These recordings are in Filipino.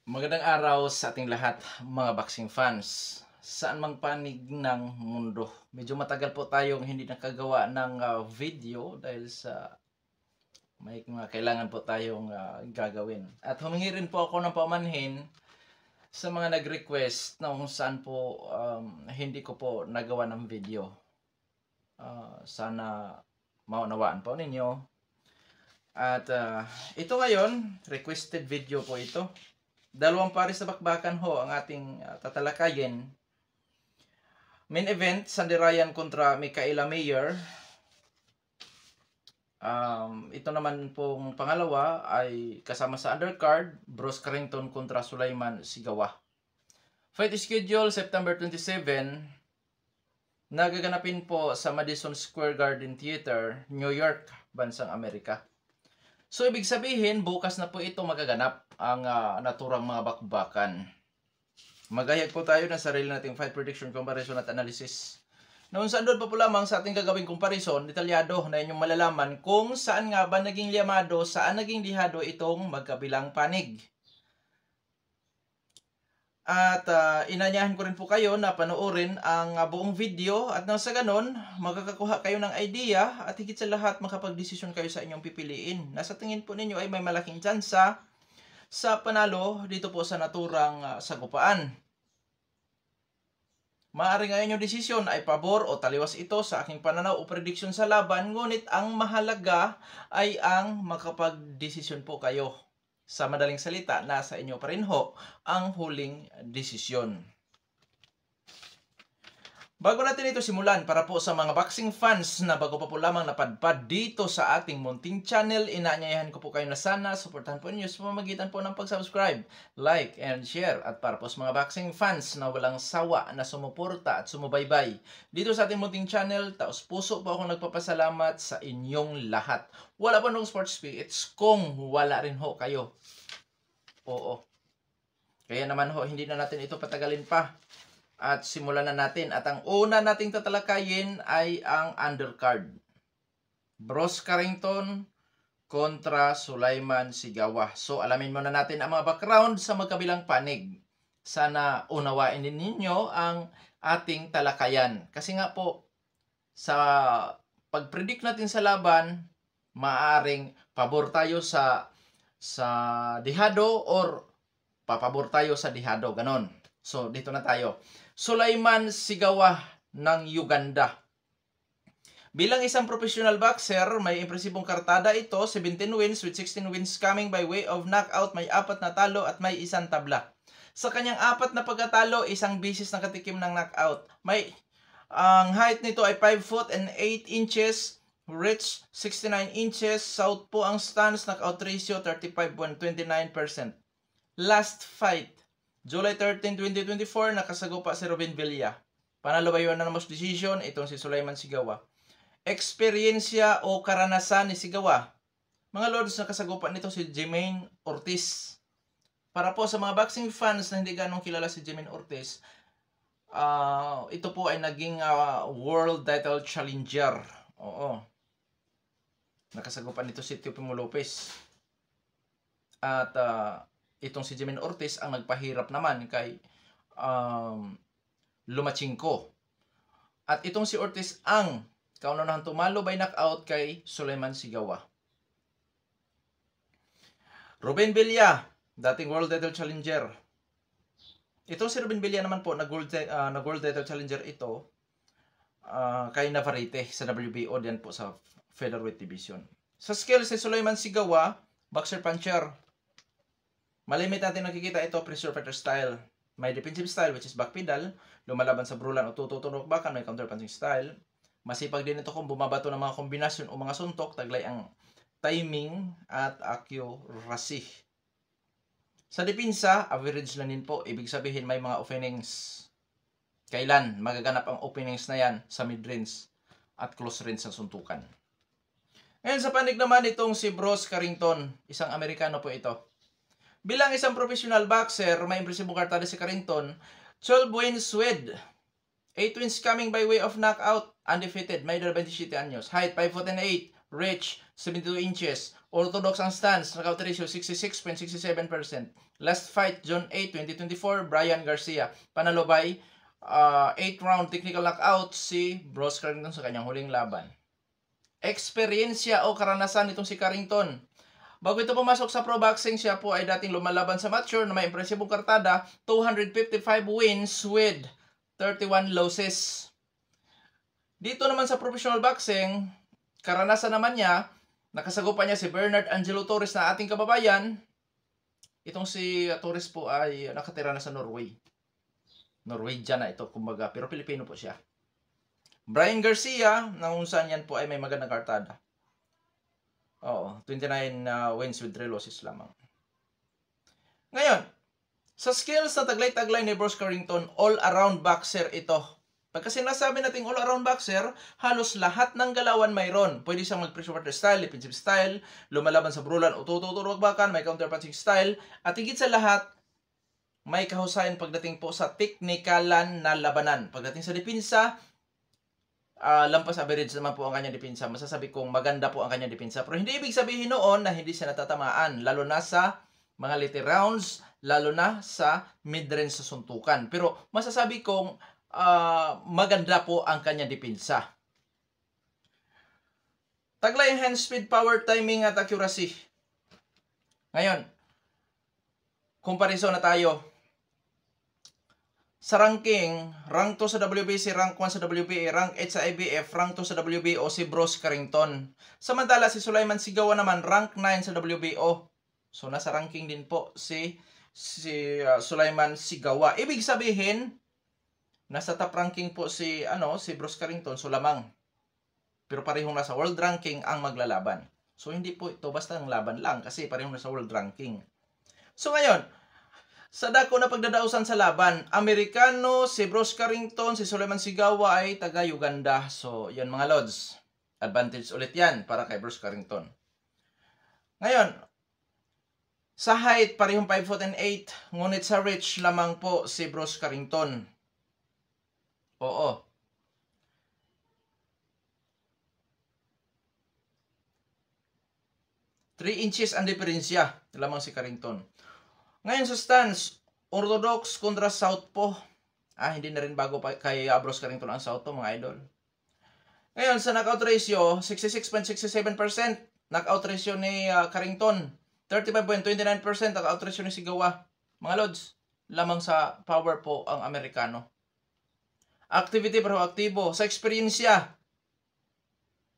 Magandang araw sa ating lahat, mga boxing fans. Saan mang panig ng mundo. Medyo matagal po tayong hindi nakagawa ng video dahil sa may mga kailangan po tayong gagawin. At humingi rin po ako ng pamanhin sa mga nag-request na kung saan po hindi ko po nagawa ng video. Sana maunawaan po ninyo. At ito ngayon, requested video po ito. Dalawang pares na bakbakan ho ang ating tatalakayin. Main event, Sandy Ryan kontra Mikaela Mayer. Ito naman pong pangalawa ay kasama sa undercard, Bruce Carrington kontra Sulaiman Sigawa. Fight schedule, September 27. Nagaganapin po sa Madison Square Garden Theater, New York, Bansang Amerika. So, ibig sabihin, bukas na po ito magaganap ang naturang mga bakbakan. Maghayag po tayo ng sarili nating fight prediction, comparison at analysis. Noon saan doon pa po lamang sa ating gagawing comparison, detalyado na inyong malalaman kung saan nga ba naging liamado, saan naging lihado itong magkabilang panig. At inanyahan ko rin po kayo na panoorin ang buong video at nang sa ganon, magkakakuha kayo ng idea at higit sa lahat makapag-desisyon kayo sa inyong pipiliin. Nasa tingin po ninyo ay may malaking tsansa sa panalo dito po sa naturang sagupaan. Maaaring ang inyong desisyon ay pabor o taliwas ito sa aking pananaw o prediction sa laban, ngunit ang mahalaga ay ang makapag-desisyon po kayo. Sa madaling salita, nasa inyo pa rin ho ang huling desisyon. Bago natin ito simulan, para po sa mga boxing fans na bago pa po lamang napadpad dito sa ating munting channel, inaanyayahan ko po kayo na sana suportahan po ninyo sa pamamagitan po ng pag-subscribe, like, and share. At para po sa mga boxing fans na walang sawa na sumuporta at sumubaybay dito sa ating munting channel, taos puso po akong nagpapasalamat sa inyong lahat. Wala pa nung sports spirits kung wala rin ho kayo. Oo. Kaya naman ho, hindi na natin ito patagalin pa. At simulan na natin. At ang una nating tatalakayin ay ang undercard. Bruce Carrington kontra Sulaiman Sigawa. So, alamin muna natin ang mga background sa magkabilang panig. Sana unawain din ninyo ang ating talakayan. Kasi nga po, sa pag-predict natin sa laban, maaring pabor tayo sa dihado or papabor tayo sa dihado. Ganon. So, dito na tayo. Sulaiman Sigawa ng Uganda. Bilang isang professional boxer, may impresibong kartada ito, 17 wins with 16 wins coming by way of knockout, may 4 na talo at may 1 tabla. Sa kanyang 4 na pagkatalo, isang bisis na katikim ng knockout. Ang height nito ay 5 foot and 8 inches, reach 69 inches, southpaw ang stance, knockout ratio 35.29%. Last fight, July 13, 2024, nakasagupa si Robin Villa. Panalo by unanimous decision, itong si Sulaiman Sigawa. Eksperyensya o karanasan ni Sigawa. Mga lords, nakasagupa nito si Jemaine Ortiz. Para po sa mga boxing fans na hindi ganong kilala si Jemaine Ortiz, ito po ay naging world title challenger. Oo. Nakasagupan nito si Teofimo Lopez. At itong si Jemaine Ortiz ang nagpahirap naman kay Lomachenko. At itong si Ortiz ang kaunahan tumalo by knockout kay Sulaiman Sigawa. Robin Villa, dating world title challenger. Itong si Robin Villa naman po, nag-world title challenger ito kay Navarrete sa WBO din po sa featherweight division. Sa skills ni Sulaiman Sigawa, boxer puncher. Malimit natin nakikita ito, pressure fighter style. May defensive style which is back pedal, lumalaban sa brulan o tututunok bakan, may counter punching style. Masipag din ito kung bumabato ng mga kombinasyon o mga suntok, taglay ang timing at accuracy. Sa depensa, average lang din po, ibig sabihin may mga openings. Kailan magaganap ang openings na yan? Sa mid-range at close range sa suntukan. Ngayon sa panig naman itong si Bruce Carrington, isang Amerikano po ito. Bilang isang professional boxer, may impresibong kartada si Carrington, 12 wins with 8 wins coming by way of knockout, undefeated, may 27 anyos, height 5 foot and 8, Rich, 72 inches. Orthodox ang stance, knockout ratio 66.67%. Last fight, June 8, 2024, Brian Garcia. Panalo by 8 round technical knockout si Bros Carrington sa kanyang huling laban. Eksperyensya o karanasan nitong si Carrington. Bago ito pumasok sa pro boxing, siya po ay dating lumalaban sa mature na may impresibong kartada, 255 wins with 31 losses. Dito naman sa professional boxing, karanasan naman niya, nakasagupan niya si Bernard Angelo Torres na ating kababayan. Itong si Torres po ay nakatira na sa Norway. Norwegian na ito, kumbaga, pero Pilipino po siya. Brian Garcia, na kung saan yan po ay may magandang kartada. Oo, 29 wins with 3 losses lamang. Ngayon, sa skills na taglay-taglay ni Bros Carrington, all-around boxer ito. Pag kasi nasabi natin all-around boxer, halos lahat ng galawan mayroon. Pwede siyang mag-pressure partner style, defensive style, lumalaban sa brulan o tututurwag-bakan, may counter-punching style, at higit sa lahat, may kahusayan pagdating po sa teknikalan na labanan. Pagdating sa depensa, lampas average naman po ang kanyang depensa. Masasabi kong maganda po ang kanyang depensa. Pero hindi ibig sabihin noon na hindi siya natatamaan. Lalo na sa mga late rounds, lalo na sa mid-range sa suntukan. Pero masasabi kong maganda po ang kanyang depensa. Taglay hand speed, power, timing at accuracy. Ngayon, comparison na tayo. Sa ranking, rank 2 sa WBC, rank 1 sa WBA, rank 8 sa IBF, rank 2 sa WBO si Bros Carrington. Samantala si Sulaiman Sigawa naman, rank 9 sa WBO. So nasa ranking din po si Sulaiman Sigawa. Ibig sabihin, nasa top ranking po si Bros Carrington, so lamang. Pero parehong nasa world ranking ang maglalaban. So hindi po ito basta ang laban lang kasi parehong nasa world ranking. So ngayon, sa dako na pagdadausan sa laban, Amerikano, si Bros Carrington, si Sulaiman Sigawa ay taga Uganda. So, yan mga lods. Advantage ulit yan para kay Bros Carrington. Ngayon, sa height, parehong 5 foot and 8. Ngunit sa reach lamang po si Bros Carrington. Oo. Three inches ang diferensya lamang si Carrington. Ngayon sa stance, orthodox kontra southpaw. Hindi na rin bago pa kay Bros Carrington ang southpaw, mga idol. Ngayon sa knockout ratio, 66.67%. Knockout ratio ni Carrington. 35.29% knockout ratio ni Sigawa. Mga lods, lamang sa power po ang Amerikano. Activity pero aktibo. Sa eksperyensya,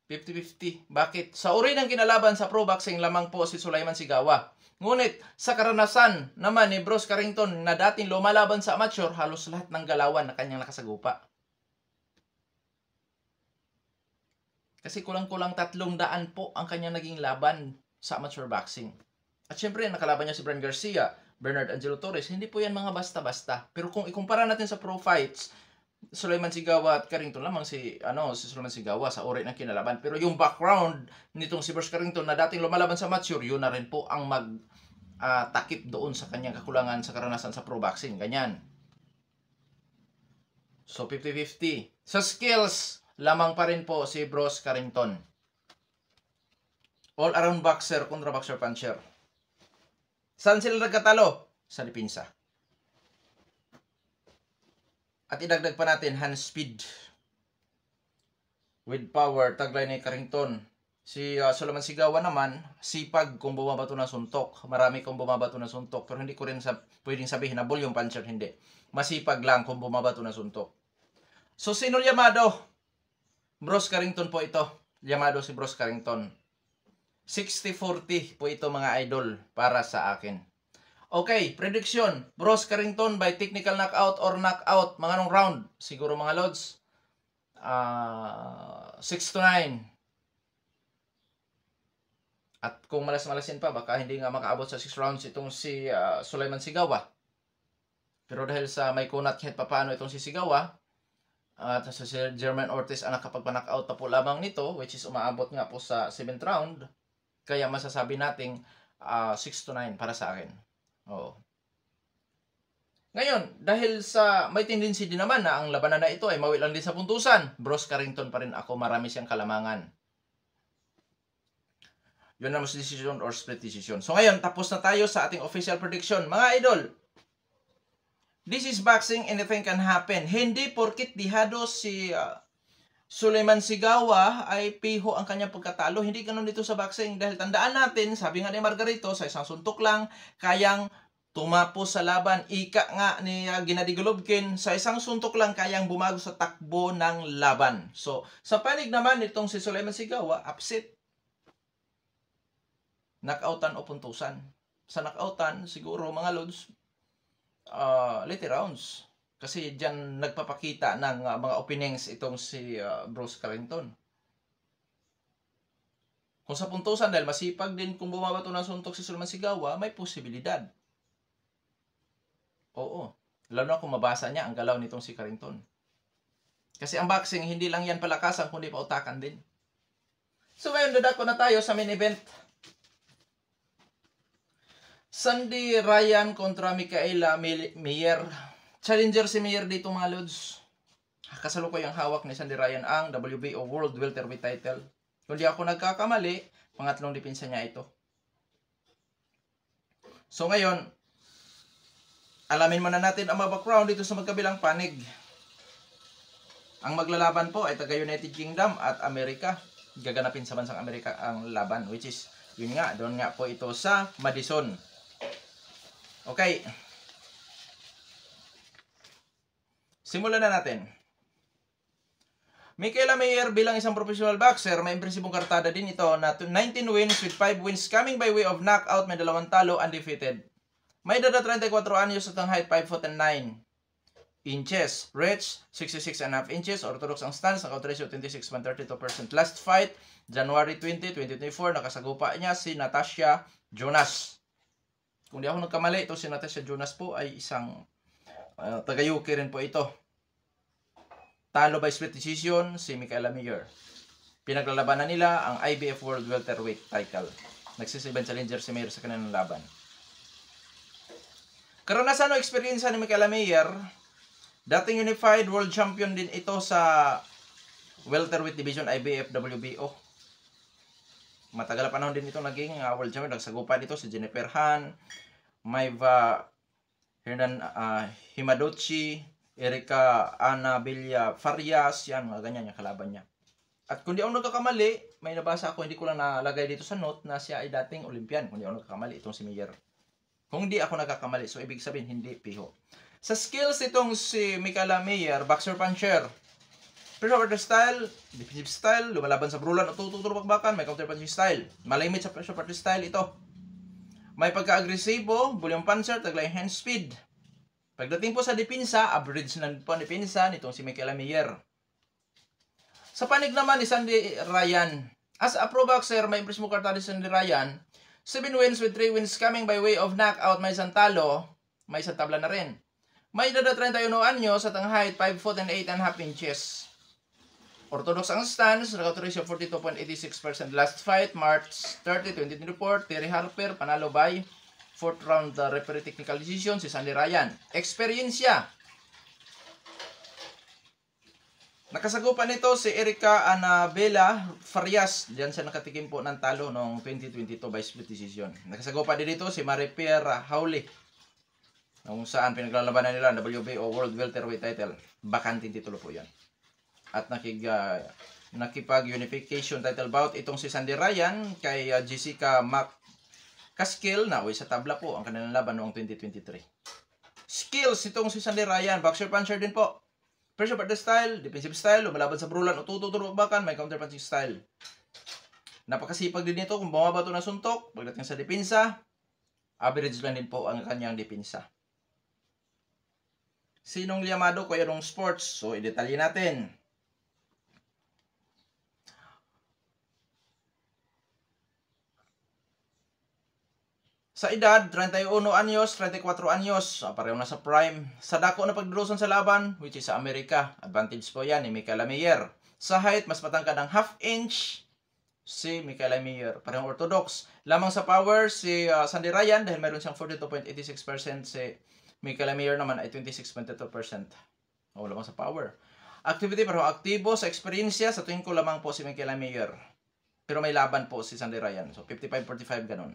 50-50. Bakit? Sa uri ng kinalaban sa pro boxing lamang po si Sulaiman Sigawa. Ngunit sa karanasan naman ni Bros Carrington na dating lumalaban sa amateur, halos lahat ng galawan na kanyang nakasagupa. Kasi kulang-kulang 300 po ang kanyang naging laban sa amateur boxing. At syempre, nakalaban niya si Brian Garcia, Bernard Angelo Torres. Hindi po yan mga basta-basta. Pero kung ikumpara natin sa pro fights, Sulaiman Sigawa at Carrington lamang si Sulaiman Sigawa sa uri ng kinalaban. Pero yung background nitong si Bros Carrington na dating lumalaban sa amateur, yun na rin po ang takip doon sa kanyang kakulangan sa karanasan sa pro boxing. Ganyan. So 50-50. Sa skills, lamang pa rin po si Bros Carrington. All-around boxer kontra boxer puncher. Saan sila nagkatalo? Sa depensa. At idagdag pa natin hand speed with power, taglay ni Carrington. Si Sulaiman Sigawa naman, sipag kung bumabato ng suntok. Marami kung bumabato ng suntok. Pero hindi ko rin pwedeng sabihin na volume puncher, hindi. Masipag lang kung bumabato ng suntok. So, sino Yamado? Bros Carrington po ito. Yamado si Bros Carrington. 60-40 po ito mga idol para sa akin. Okay, prediction. Bros Carrington by technical knockout or knockout. Mga anong round? Siguro mga lods. 6-9. At kung malas-malasin pa, baka hindi nga makaabot sa 6 rounds itong si Sulaiman Sigawa. Pero dahil sa may kunat kahit paano itong si Sigawa, at sa si German Ortiz ang nakapagpa-knockout na po lamang nito, which is umaabot nga po sa 7th round, kaya masasabi nating 6-9 para sa akin. Oo. Ngayon, dahil sa may tendency din naman na ang labanan na ito ay mawi lang din sa puntusan, Bros Carrington pa rin ako, marami siyang kalamangan. unanimous decision or split decision. So ngayon, tapos na tayo sa ating official prediction. Mga idol, this is boxing, anything can happen. Hindi porkit dihado si Sulaiman Sigawa ay piho ang kanyang pagkatalo. Hindi ganun dito sa boxing. Dahil tandaan natin, sabi nga ni Margarito, sa isang suntok lang, kayang tumapos sa laban. Ika nga ni Gennady Golovkin, sa isang suntok lang kayang bumago sa takbo ng laban. So, sa panig naman itong si Sulaiman Sigawa, upset. Knockoutan o puntusan. Sa knockoutan, siguro mga lods, late rounds. Kasi dyan nagpapakita ng mga openings itong si Bruce Carrington. Kung sa puntusan, dahil masipag din kung bumabato ng suntok si Sulaiman Sigawa, may posibilidad. Oo. Lalo na kung mabasa niya ang galaw nitong si Carrington. Kasi ang boxing, hindi lang yan palakasan, kundi pautakan din. So ngayon, dadako na tayo sa main event. Sandy Ryan kontra Mikaela Mayer. Challenger si Mayer dito mga lods. Kasalukuyang hawak ni Sandy Ryan ang WBO World Welterweight title. Kung di ako nagkakamali, pangatlong depensa niya ito. So ngayon, alamin muna natin ang mga background dito sa magkabilang panig. Ang maglalaban po ay taga United Kingdom at Amerika. Gaganapin sa bansang Amerika ang laban, which is, yun nga, doon nga po ito sa Madison. Okay. Simulan na natin. Mikaela Mayer bilang isang professional boxer, may impresibong kartada din ito na 19 wins with 5 wins coming by way of knockout, may 2 talo, undefeated. May edad na 34 anyos at ang height 5 foot and 9 inches. Reach 66.5 inches. Orthodox ang stance, knockout ratio 26.32%. Last fight, January 20, 2024, nakasagupa niya si Natasha Jonas. Kung di ako nagkamali, ito si Natasha Jonas po ay isang taga-UK rin po ito. Talo by split decision si Mikaela Mayer. Pinaglalabanan nila ang IBF World Welterweight title. Nagsisibang challenger si Mayer sa kanilang laban. Karanasan o experience ni Mikaela Mayer, dating Unified World Champion din ito sa Welterweight Division IBF WBO. Matagal na panahon din ito naging World Champion. Nagsagupa dito si Jennifer Han, Maiva Hernan Himadochi, Erika Anabilia Farias, yan, mga ganyan yung kalaban niya. At kung di ako nagkakamali, may nabasa ako, hindi ko lang nalagay dito sa note na siya ay dating Olympian. Kung di ako nagkakamali, itong si Mayer. Kung di ako nagkakamali, so ibig sabihin, hindi piho. Sa skills itong si Mikaela Mayer, boxer puncher. Pressure style, defensive style, lumalaban sa brulan o tutulog-bakbakan, may counter punching style. Malimit sa pressure party style ito. May pagka-agresibo, volume puncher, taglay hand speed. Pagdating po sa depensa, average na po ang depensa nitong si Mikaela Mayer. Sa panig naman ni Sandy Ryan, as a pro boxer, may impress mo karta ni Sandy Ryan, 7 wins with 3 wins coming by way of knockout, may isang talo, may isang tabla na rin. May edad 31 anyos at ang height 5 foot and 8.5 inches. Orthodox ang stance, knockout ratio 42.86%. Last fight, March 30, 2024, Terry Harper, panalo by 4th round referee technical decision si Sandy Ryan. Eksperyensya. Nakasagupan nito si Erika Anabela Farias. Diyan siya nakatikim po ng talo noong 2022 by split decision. Nakasagupan din dito si Maripera Hawley. Kung saan pinaglalabanan nila ang WBO World Welterweight title. Bakanting titulo po yan. At nakipag-unification title bout itong si Sandy Ryan kay Jessica McCaskill na sa tabla po ang kanilang laban noong 2023. Skills itong si Sandy Ryan, boxer puncher din po. Pressure party style, defensive style, lumalaban sa brulan o tutulog-bakbakan, may counter punching style. Napakasipag din nito kung bumabato ng suntok. Pagdating sa depensa, average lang din po ang kanyang depensa. Sinong liyamado ko yung sports? So, i-detalye natin. Sa edad, 31 anyos, 34 anyos, pareho na sa prime. Sa dako na pagdurusan sa laban, which is sa Amerika, advantage po yan ni Mikaela Mayer. Sa height, mas matangkad ng half inch si Mikaela Mayer. Parehong orthodox. Lamang sa power, si Sandy Ryan, dahil mayroon siyang 42.86%, si Mikaela Mayer naman ay 26.2%. O, lamang sa power. Activity, parehong aktibo. Sa eksperyensya, sa tuwing ko lamang po si Mikaela Mayer. Pero may laban po si Sandy Ryan. So, 55-45 ganun.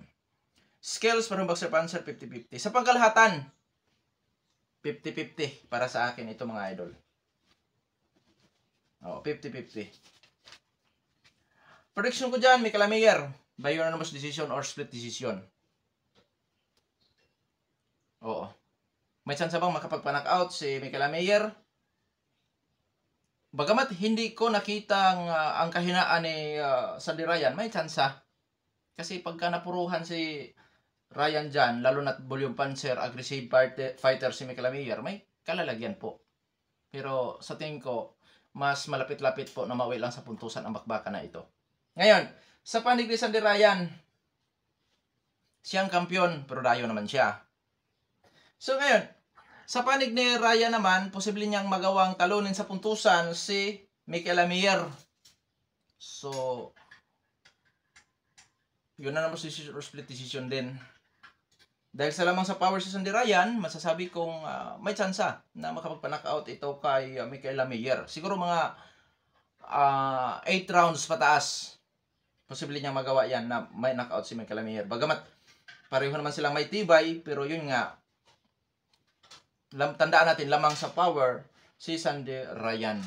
Skills para boxer puncher, 50-50. Sa pangkalahatan, 50-50 para sa akin ito mga idol. 50-50. Prediction ko dyan, Michael Mayer, by unanimous decision or split decision. Oo. May chance bang makapagpa-knockout si Michael Mayer? Bagamat hindi ko nakita ang kahinaan ni Sandy Ryan, may chance. Kasi pagka napuruhan si Ryan dyan, lalo na't volume puncher, aggressive fighter si Michael Mayer, may kalalagyan po. Pero sa tingin ko, mas malapit-lapit po na mauwi lang sa puntusan ang bakbakan na ito. Ngayon, sa panig ni Sandy Ryan, siyang kampiyon, pero dayo naman siya. So ngayon, sa panig ni Ryan naman, posible niyang magawang talunin sa puntusan si Michael Mayer. So, yun na naman split decision din. Dahil sa lamang sa power si Sandy Ryan, masasabi kong may tsansa na makapagpa-knockout ito kay Michael Mayer. Siguro mga 8 rounds pataas. Posible niyang magawa yan na may knockout si Michael Mayer. Bagamat pareho naman silang may tibay, pero yun nga, tandaan natin lamang sa power si Sandy Ryan.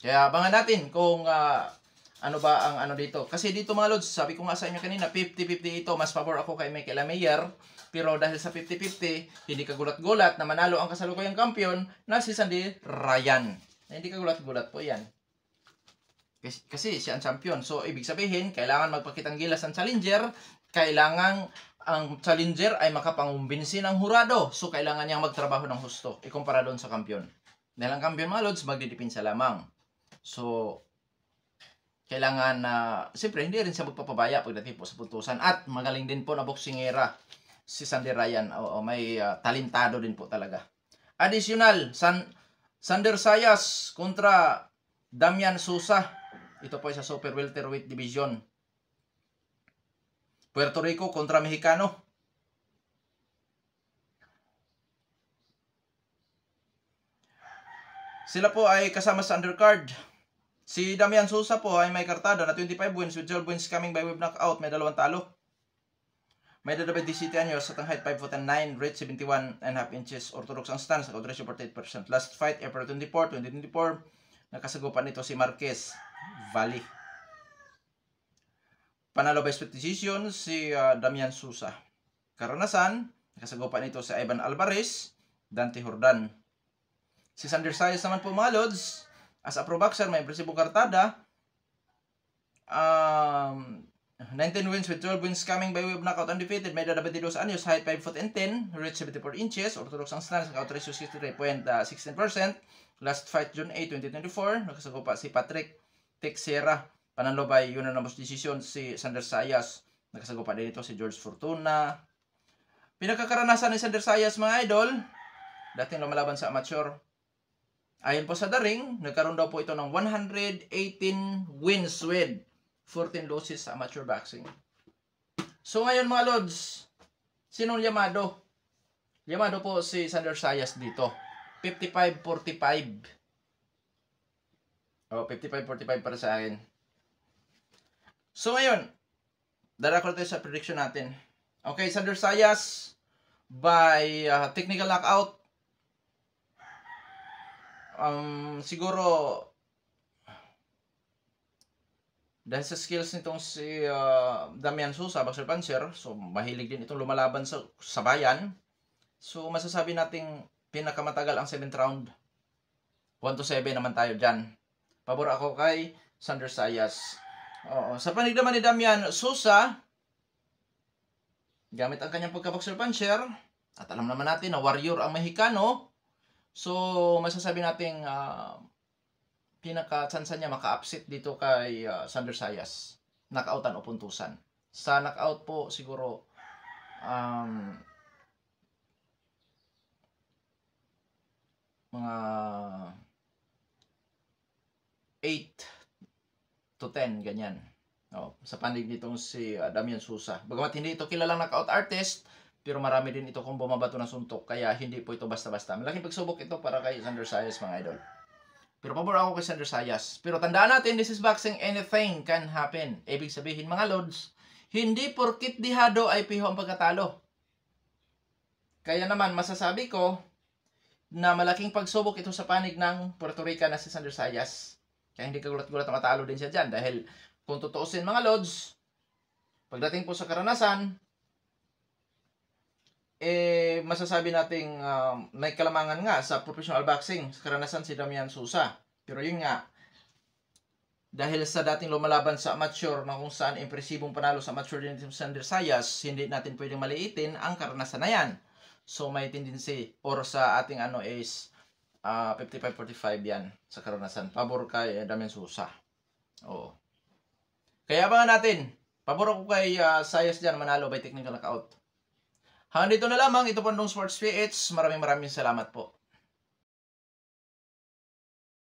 Kaya abangan natin kung ano ba ang ano dito. Kasi dito mga lods, sabi ko nga sa inyo kanina, 50-50 ito. Mas pabor ako kay Michael Mayer. Pero dahil sa 50-50, hindi kagulat-gulat na manalo ang kasalukuyang kampiyon na si Sandy Ryan. Hindi kagulat-gulat po yan. Kasi siya ang champion. So, ibig sabihin, kailangan magpakitang gilas ang challenger. Kailangan ang challenger ay makapangumbinsi ng hurado. So, kailangan niyang magtrabaho ng husto. Ikumpara doon sa kampiyon. Dahil ang kampiyon mga lods, magdidipinsa lamang. So, kailangan na, siyempre, hindi rin siya magpapabaya pagdating po sa puntusan. At magaling din po na boksingera si Sandy Ryan. May talentado din po talaga. Additional, Sander Sayas kontra Damian Sousa. Ito po ay sa super welterweight division. Puerto Rico kontra Mexicano. Sila po ay kasama sa undercard. Si Damian Sousa po ay may kartada na 25 wins with 12 wins coming by web knockout. May 2 talo. May dadabay 17 anyos at ang height 5'9", weight 71.5 inches. Orthodox ang stance, account ratio 48%. Last fight, April 24, 2024. Nakasagupan nito si Marquez Valley. Panalo by split decision si Damian Sousa. Karanasan, nakasagupan nito si Ivan Alvarez, Dante Jordan. Si Sander Sayas naman po mga lods, as a pro boxer, may impresibong kartada. 19 wins with 12 wins coming by way of knockout undefeated. May dadabay 22 anyos, height 5'10", weight 74 inches. Orthodox ang stance, account ratio 63.16%. Last fight June 8, 2024. Nakasagupa si Patrick Texera. Panalo by unanimous decision si Sander Sayas. Nakasagupa din ito si George Fortuna. Pinakakaranasan ni Sander Sayas mga idol, dating lumalaban sa amateur. Ayon po sa The Ring, nagkaroon daw po ito ng 118 wins with 14 losses sa amateur boxing. So ngayon mga lods, sinong Yamado? Yamado po si Sander Sayas dito. 55-45. 55-45 para sa akin. So ngayon, darako tayo sa prediction natin. Okay, Sander Sayas by technical knockout. Siguro dahil sa skills nitong si Damian Sousa, boxer puncher, so mahilig din itong lumalaban sa bayan. So masasabi nating pinakamatagal ang 7th round. 1-7 naman tayo dyan. Pabor ako kay Sander Sayas. Sa panig naman ni Damian Sousa, gamit ang kanyang pagka-boxer puncher, at alam naman natin na warrior ang Mexicano, so masasabi nating pinaka-chansa niya maka-upset dito kay Sander Sayas. Knockoutan o puntusan. Sa knockout po siguro mga 8-10 ganyan. Sa panig nitong si Damian Sousa. Bagamat hindi ito kilalang knockout artist, pero marami din ito kung bumabato ng suntok, kaya hindi po ito basta-basta. Malaking pagsubok ito para kay Sander Sayas mga idol. Pero pabor ako kay Sander Sayas. Pero tandaan natin, this is boxing, anything can happen. Ibig sabihin mga lods, hindi porkit dihado ay piho ang pagkatalo. Kaya naman masasabi ko na malaking pagsubok ito sa panig ng Puerto Rican na si Sander Sayas. Kaya hindi ka gulat-gulat na matalo din siya dyan. Dahil kung tutuusin mga lods, pagdating po sa karanasan, masasabi nating may kalamangan nga sa professional boxing. Sa karanasan si Damian Sousa. Pero yun nga, dahil sa dating lumalaban sa amateur na kung saan impresibong panalo sa amateur din si Sander Sayas, hindi natin pwedeng maliitin ang karanasan na yan. So may tendency or sa ating is 55-45 yan sa karanasan. Pabor kay Damian Sousa. Oo. Kaya abangan natin. Pabor ako kay Sayas dyan manalo by technical knockout. Hanggang dito na lamang. Ito po Sports PH. Maraming salamat po.